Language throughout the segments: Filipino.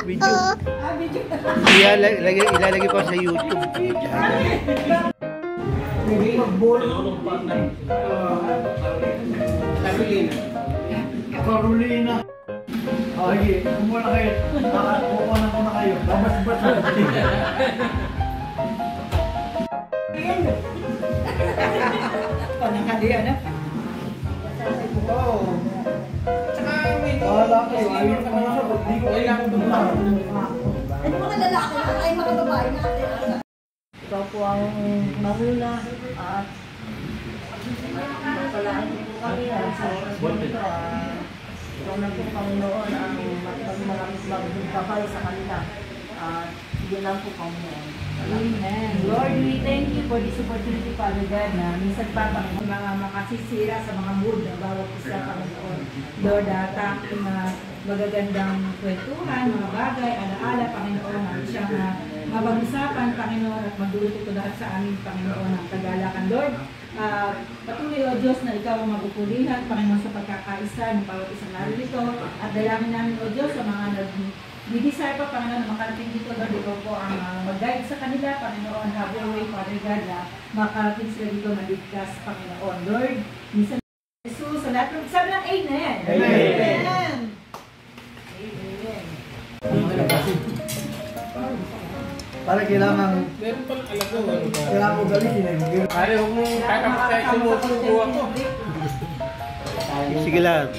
Video. Ilalagay ko sa YouTube. Carolina. Ay, kumuha na kayo. Kukuha na ko na kayo. Babas-bas na. Panangkalian na. Oo. Tsaka may... Wala kayo. Ayaw ko na sagot. Di ko kailangan dumang. Ano mga lalaki na ay mga babae natin? Ikaw po ang mahula at magpalaan po kami sa oras dito. Ikaw na po Panginoon ang magbabay sa kanila. At yun lang po Panginoon. Amen. Lord, we thank you for this opportunity, Father God, na minsan pa mga makasisira sa mga mood na bawat isa, Panginoon. Lord, aking magagandang kwentuhan, mga bagay, alaala, Panginoon, ang siyang mapag-usapan, Panginoon, at magdulot ito lahat sa amin, Panginoon, ang kagalakan. Lord, patuloy, O Diyos, na ikaw ang magpupulihan, Panginoon, sa pagkakaisa ng bawat isang narito, at dalangin namin, O Diyos, sa mga nag-desire pa, Panginoon, na makarating dito, Lord, ikaw po ang mag-guide sa kanila, Panginoon, have your way, Father God, na makarating sila dito na ligtas, Panginoon. Lord, minsan, Jesus, sa lahat ng sabi ng Amen. Amen. Para kailangan... Meron pang alam ko. Kailangan mo galitin eh. Pare, huwag mong kakapasay sumusubo ako. Sige lang.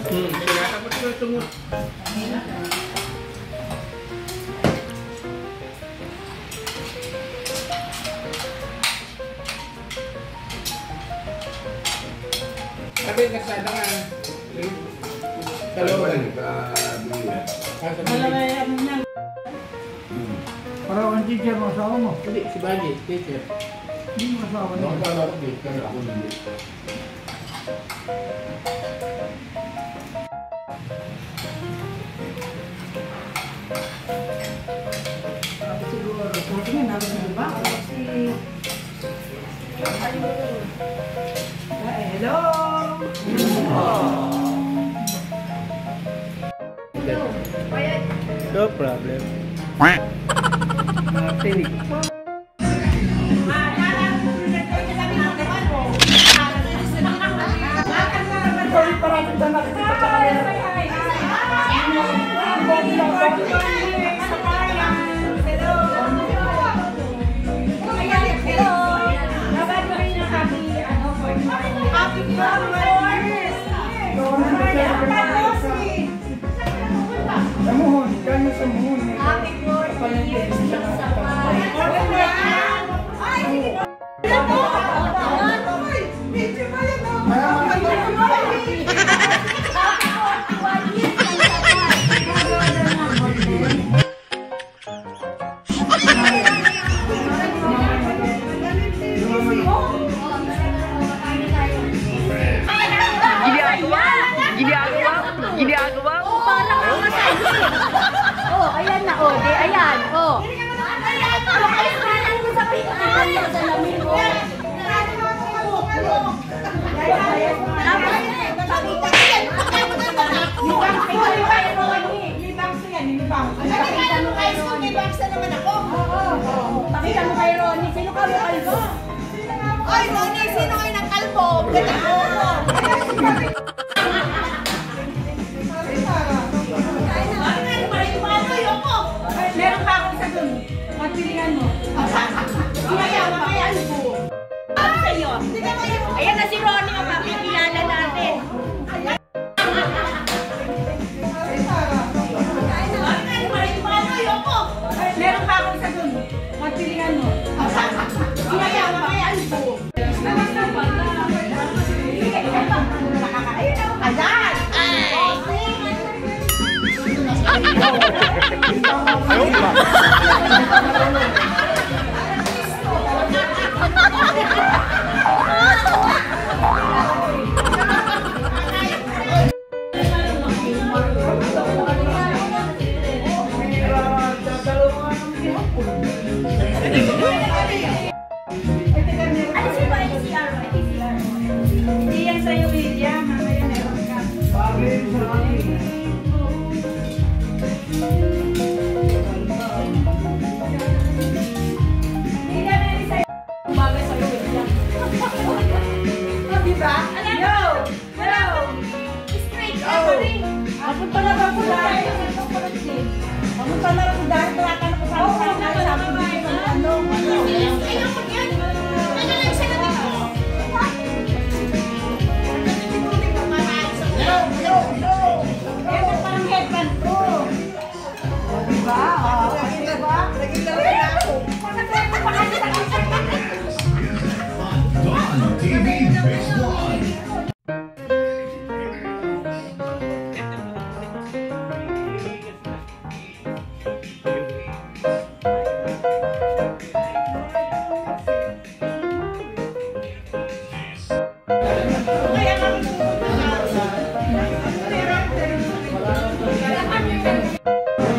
Sinakapot ko ito mo. Sabi, kasada nga. Dalawa lang. Para kang teacher mo, asawa mo. Hindi, si Bagi, teacher. Hindi mo asawa mo. Siguro, kasi nga namin na ba? Kasi... Hello! No problem. Tinig. Samuhon, kanya samuhon. Ginagawa mo parang mga sabi. Oh, ayan na, oh, di ayan, oh. Pakita mo kay Ronnie, sino ka mo kalbo? Oy, Ronnie, sino kayo ng kalbo? Meron pa ako isa dun. Magpilihan mo. Mamaya po. Sa'yo. Ayan na si Ronnie, ang pakikilala natin. Meron pa ako isa dun. Magpilihan mo. Mamaya po. Hindi yan sa'yo, Lydia. Mamaya meron ka.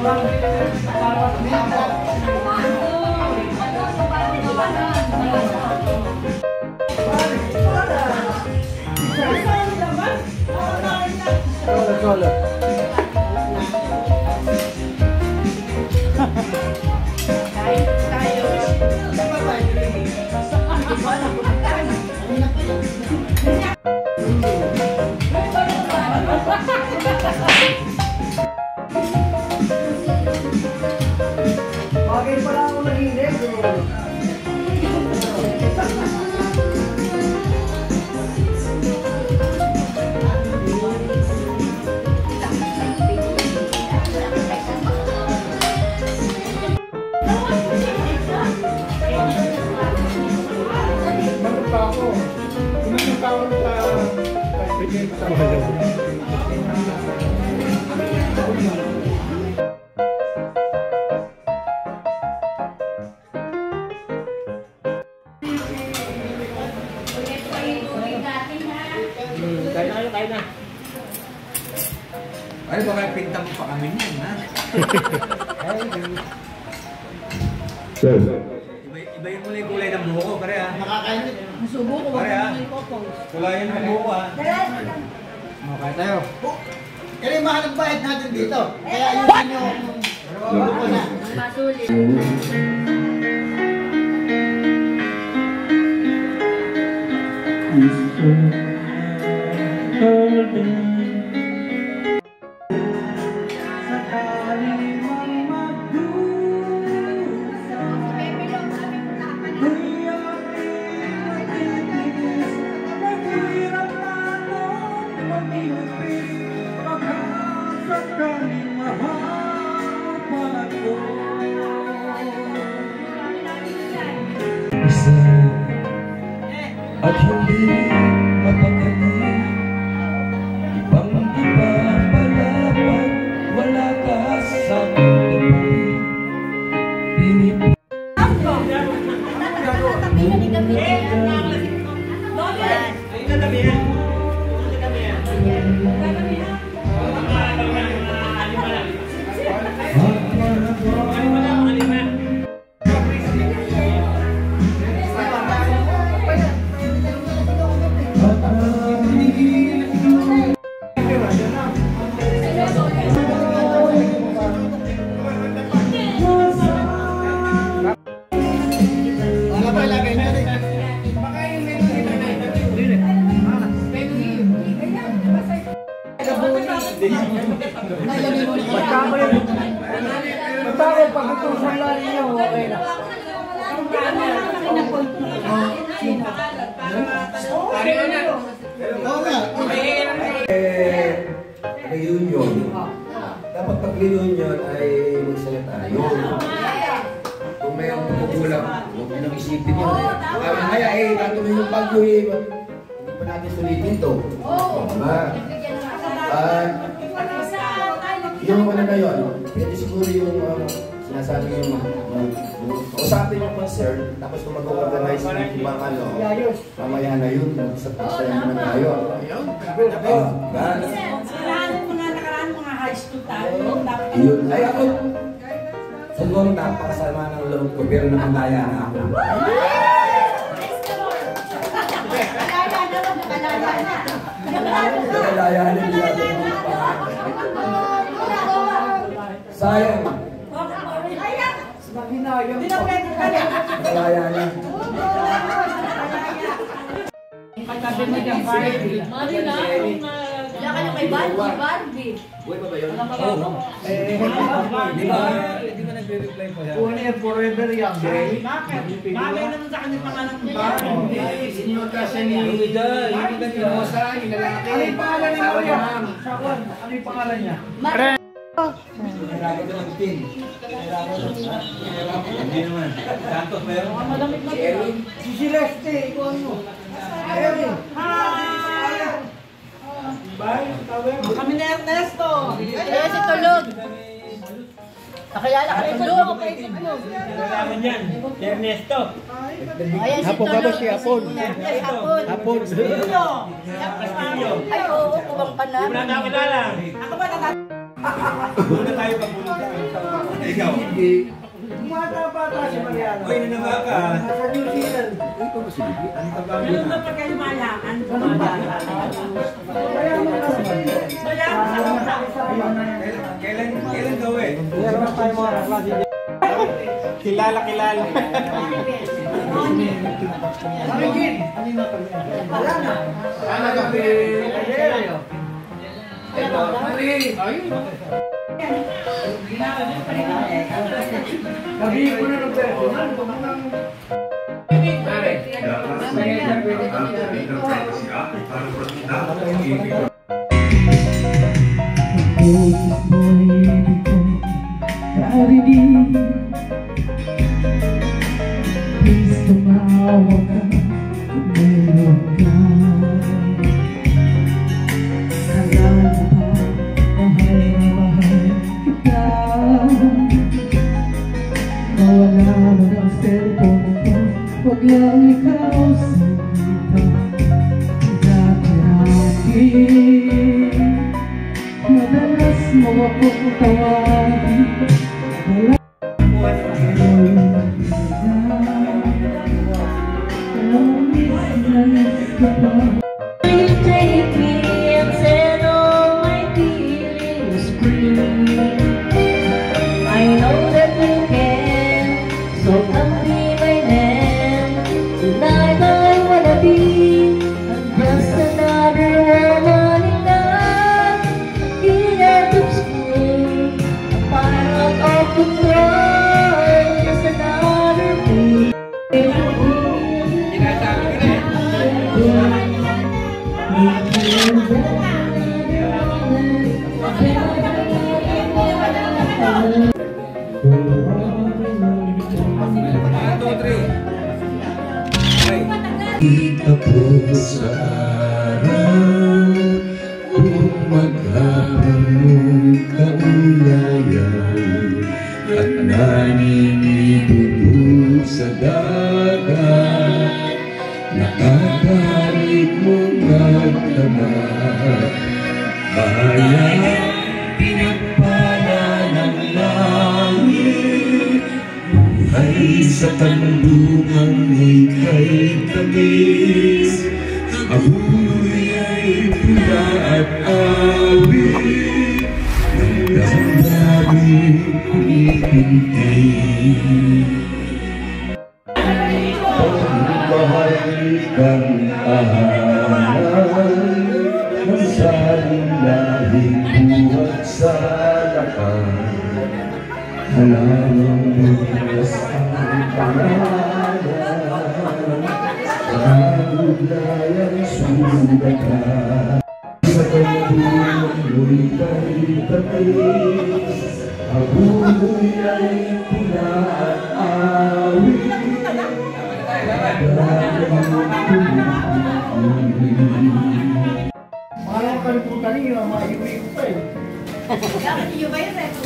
Solo. Bagay pala ako nahilig. Bakit pa ako? Kumain pa ako sa bigay pa ako. Kain na. Ay, baka pinta mo pa kami niyan, ha? Iba yung kulay ng buho ko, pare, ha? Subo ko, Pare, ha? Kulayan ng buho, ha? Okay tayo. Kaya mahal ang bayad natin dito. Kaya ayusin nyo grupo na. masulit. At hindi mapakali, ibang iba pala pag wala ka sa tabi. Pinipili Pagkakot, pag-utusan lang ninyo, okay na. Oo nga. reunion. Dapat pag reunion ay magsaya tayo. Kung may ang magugulang, huwag mo nang isipin yun. Kaya tatuloy yung bagyo hindi pa natin sulitin to. Diba? Yung ano na yun, pwede siguro yung sinasabi yung usapin yung concert, tapos kung mag-organize ng ibang mamaya na yun, magsasaya naman tayo. Nakaraan mga high school tayo. Yun. Ay ako, siguro napakasama ng loob ko, pero nakandaya na ako. Nakandaya na nila. Sayang. Nakandaya na. Pagkabi mo dyan, Barbie. Wala ka na kay Barbie. Buhay pa ba yun? Oo. Di ba nagre-reply pa yan? Forever young. Bagay naman sa kanya pangalan ng bar. Hindi, sinyota siya ni Mosa, yung lalaki. Ano yung pangalan niya? Shakwan, ano yung pangalan niya? Nagkakot ng tin. Hindi naman. Santos meron? Si Erwin. Si Celeste, ikaw ano? Erwin. Kami ni Ernesto. Kaya si Tulog. Nakilala ka rin Tulog. Nalaman yan, Ernesto. Ayan si Tulog. si Hapon. Yes, Hapon. Hapon. Ay, oo, kumang pa na. Wala na kilala. Ako ba Muna tayo pagpunta. Ikaw. Bata-bata si Mariano. Uy, nanaba ka. Nasa New Zealand. Meron ba pa kayo malakan? Mayaman kasi. Kailan gawin? Meron tayo mga klase niya. Kilala. Marigin! Wala na. Ano gabi? Ito, Mari. Gabi ko na ng personal. Huwag lang ikaw sumita, dati-dati madalas mo akong tawagin, Take me and set all my feelings free. I know that you can, so come be my man. Tonight I wanna be just another woman in love. Get out of school, a part of the world, just another fool. Ako sa araw kung maghahamong kaulayan at naninibulog sa dagat, nakakarit mong magdamag, bahaya pinagpala ng langit, buhay sa kandungang ika'y tamis, abuloy ay pula at awit, ng damdamin kumipintig. Pagmamahal kang tahanan ng saling lahing buhat sa lakas, halamang bukas ang pangalan, ugnayan sudatan. Sa kandungan mo'y kay-tatis, abuloy ay pula at awit, Parang kaliputan niyo, maiwi ko pa eh. Dapat iyo ba yun eh? Sa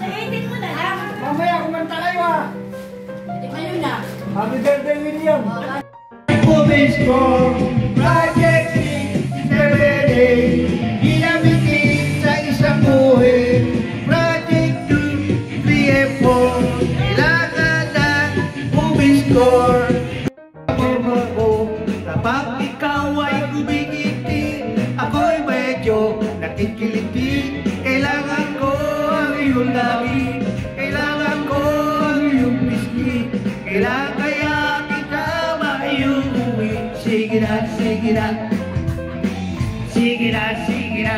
18 mo na lang. Mamaya kumanta kayo ah. Ayun na. Happy birthday, William. Pumis ko, Project 6, everyday, ginamitin sa isang buhay. Project 2, 3 and 4, kailangan ng pumis ko. Kapag ikaw ay kumikiti, ako'y medyo nakikiliti. Kailangan ko ang iyong labi, kailangan ko ang iyong biscuit, kailangan kaya kita maiuwi. Sige na, sige na, sige na, sige na.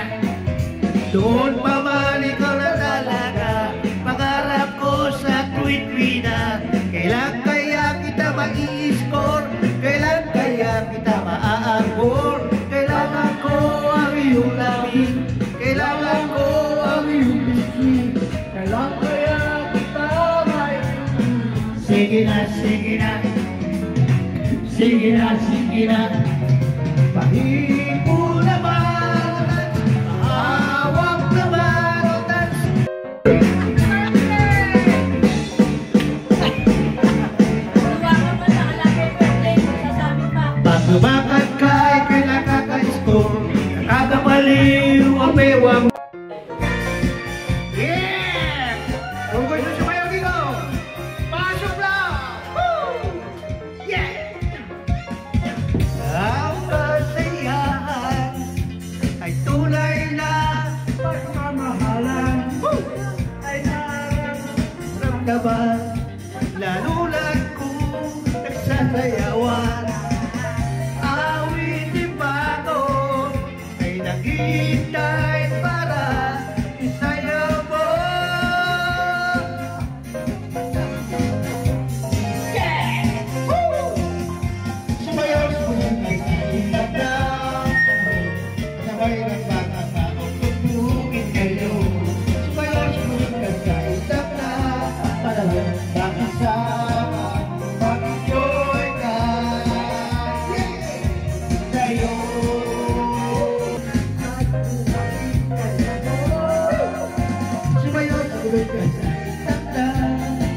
Doon pa man ikaw na talaga, pangarap ko sa tuwid-tuwida. Kailan kaya kita mag-i-score, kailan kaya kita maa-angkor. Kailangan ko ang iyong labi, kailangan ko ang iyong biscuit, kailan kaya kita maiuwi. Sige na, sige na, sige na, sige na. Pahipo na ba? Hawak na ba? Pag lumakad ka ay kailangan ka-score, nakakabaliw ang bewang. kamahalan ay nararamdaman, lalo lang kung nagsasayawan. Awitin pa ako ay naghihintay para isayaw mo. Sumayaw kung nag-iingat na, sabay ng bata pa akong tugtugin kayo. Sumayaw kung nag-iingat na, panahon bakit sama, bakit yo'y ka sa'yo. Sumayaw kung nag-iingat na,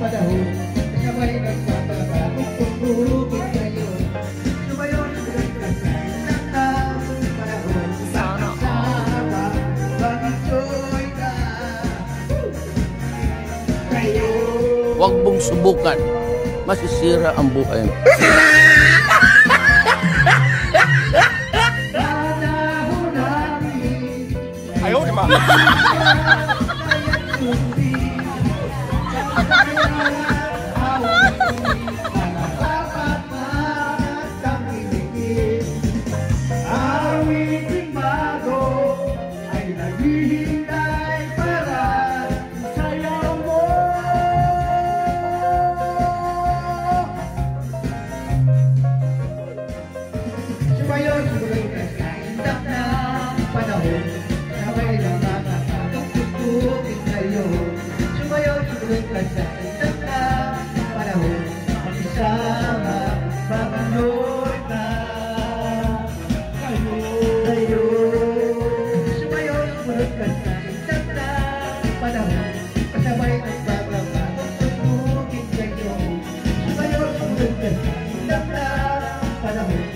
panahon sabay ng bata pa akong tugtugin kayo. Sumayaw kung nag-iingat na, panahon sama, bakit yo'y ka sa'yo. Huwag mong subukan. Masisira ang buhay mo. Ayaw, di ba? Awitin bago ay naghihintay para sayaw mo. Sumayaw, sumayaw ka sa indap na panahon, sabay lang nakakatong tutugin kayo. Sumayaw, sumayaw ka sa indap na panahon, makisama, paganood na kayo. Sumayaw, sumayaw ka sa indap na panahon, kasabay ng pagkakatong tutugin kayo. Sumayaw, sumayaw ka sa indap na panahon,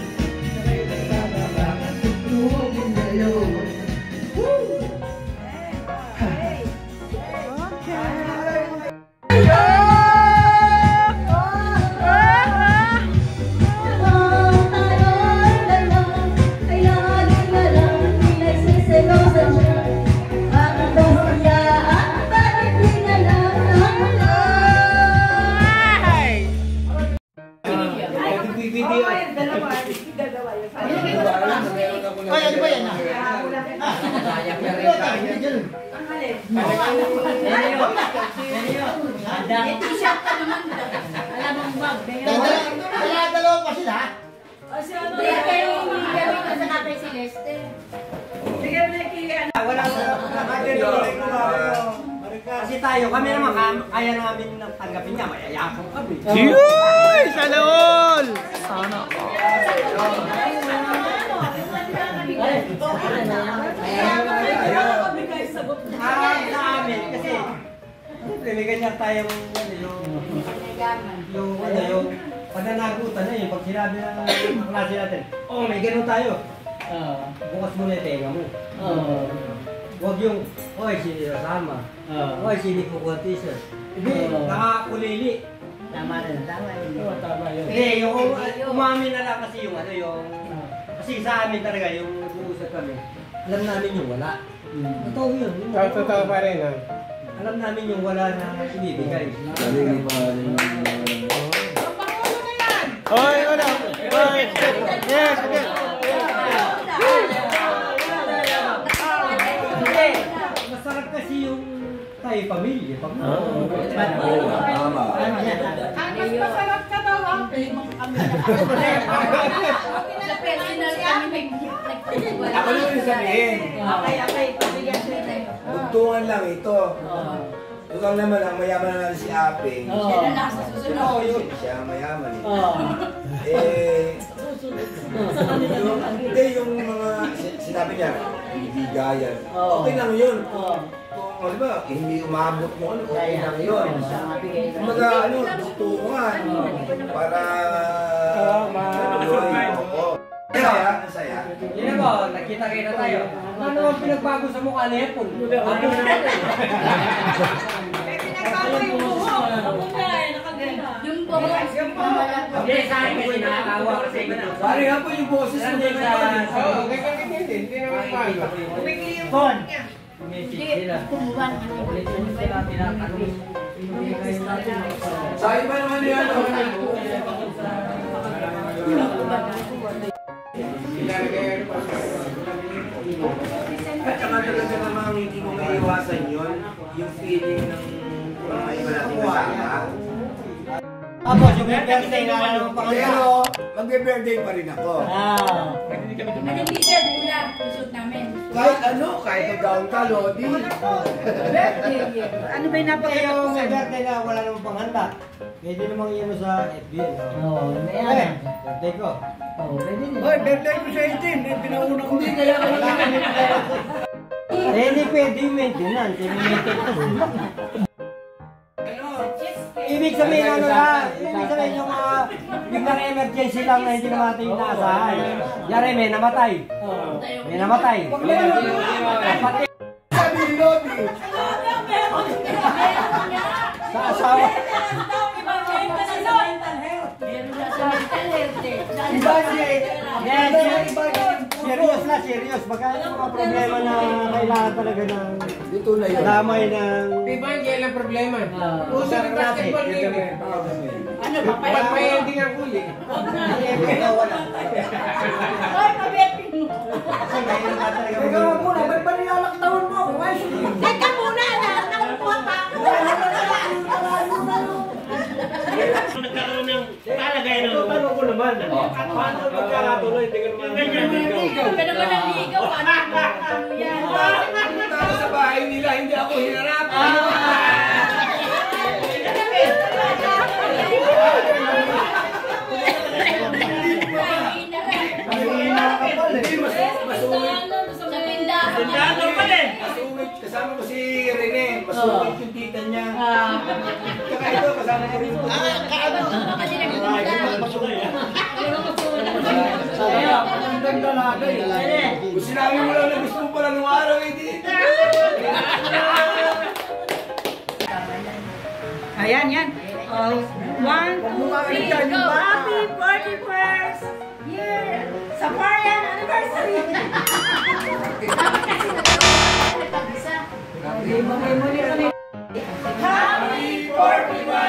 sabay ng pagkakatong tutugin kayo. Ay, ano ba yan ah? T-shirt ka naman. Alam mong bag. Dalawa pa sila. Kaya kayo gawin ko sa Tatay Celeste. Kasi tayo, kami naman, kaya namin tanggapin niya, mayayakong kami. Yuy! Sana all! Sana Sa amin, kasi, siyempre, may ganyan tayong, yung pananagutan na yun, pag sinabi ng klase natin, oh, may ganun tayo. Bukas mo na yung tenga mo. Huwag yung, oy, sini kasama. Oy, sini po ko t-shirt. Hindi, nakakulili. Tama rin. Tama rin. Hindi, yung umamin na lang kasi yung ano, yung... Kasi sa amin talaga, yung nag-uusap kami, alam namin yung wala. Totoo yun. Totoo pa rin ah. Alam namin yung wala na ibibigay. Oy, wala. Oy, yes, okay. Masarap kasi yung tayo pamilya. Tama. Mas masarap ka daw ang kami. Sa personal kami nagtutulungan. Ako lang yung sabihin. Okay. Pabigyan ko tayo. Bugtungan lang ito. Ikaw naman ang mayaman na natin si Aping. Siya na lang sa susunod. Siya ang mayaman hindi yung mga sinabi niya, ibigayan. Okay lang yun. Kung di ba, hindi umabot mo ano, okay lang yun. Kumaga ano, bugtungan. Para Saya, saya. Yun ba, nakita-kita tayo. Ano naman pinagbago sa mukha ni Epon? Ako na natin. Pinagbago yung buhok. Ako na nakaganda. Yung buhok. Hindi, sa akin kasi nakakawa kasi Pare nga po yung boses mo. Hindi Oo, hindi naman bago. Pon, message sila. Ulit-ulit sila, tinatanong. Sa iba naman yan. At saka talaga namang hindi mo maiiwasan yun, yung feeling ng mga iba natin kasama. Tapos yung may birthday na alam mo Pero, magbe-birthday pa rin ako. Manilisa, bula. Tusot namin. Kahit ano, kahit mag-down ka, Lodi. Ano ba yung Kaya yung may birthday na wala namang panghanda. Pwede namang iyan mo sa FB. Oo, Eh, ayan. birthday ko. Oo, pwede din. Hoy, birthday ko sa 18. May pinauna ko. Hindi kaya ka Eh, hindi pwede yung maintenance. Ibig sabihin ano na, ibig sabihin yung mga biglang emergency lang na hindi naman natin inaasahan. Yari, may namatay. May namatay. Pati Sabi ni Lodi. sa asawa. Serious na, serious. Baka yung mga problema na kailangan talaga ng Dito na yun. damay ng... Diba yung kailang problema? Uso ng basketball game. Ano, papayending ang huli. Ay, kabepin mo. Kasi ngayon na talaga. Ikaw muna, ba't ba nilalak taon mo? Teka muna, nakakuha pa ako. Nagkaroon ng palagay na Tanong ko naman, paano magkakatuloy? Hindi ka naman Ka naman ang ligaw, ano yan? Punta ako sa bahay nila, hindi ako hinarap. Hindi, Tindado pa din. masungit. Kasama ko si Rene. Masungit yung tita niya. Tsaka ito, kasama niya rin. Ang dalaga eh. Kung sinabi mo lang na gusto mo pala nung araw, hindi. Ayan, yan. 1, 2, 3, go! Happy 41st year! Safarian anniversary! Happy 41st